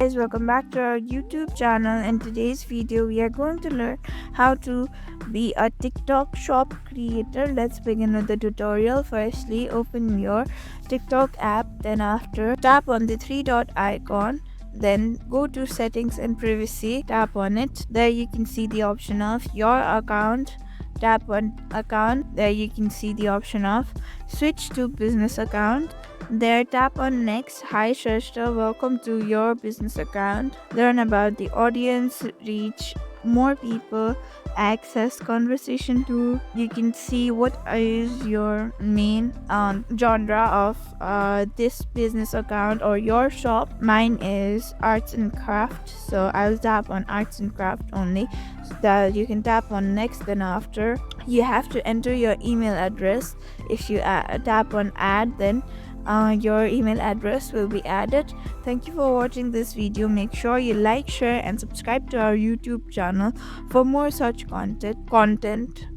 guys, welcome back to our YouTube channel. In today's video we are going to learn how to be a TikTok shop creator. Let's begin with the tutorial. Firstly, open your TikTok app, then after tap on the three dot icon, then go to settings and privacy, tap on it. There you can see the option of your account. Tap on account. There you can see the option of switch to business account. There tap on next. Hi Shrestha, welcome to your business account. Learn about the audience, reach more people, access conversation tool. You can see what is your main genre of this business account or your shop. Mine is arts and craft, so I'll tap on arts and craft only. So that you can tap on next, then after you have to enter your email address. If you tap on add, then your email address will be added. Thank you for watching this video. Make sure you like, share and subscribe to our YouTube channel for more such content.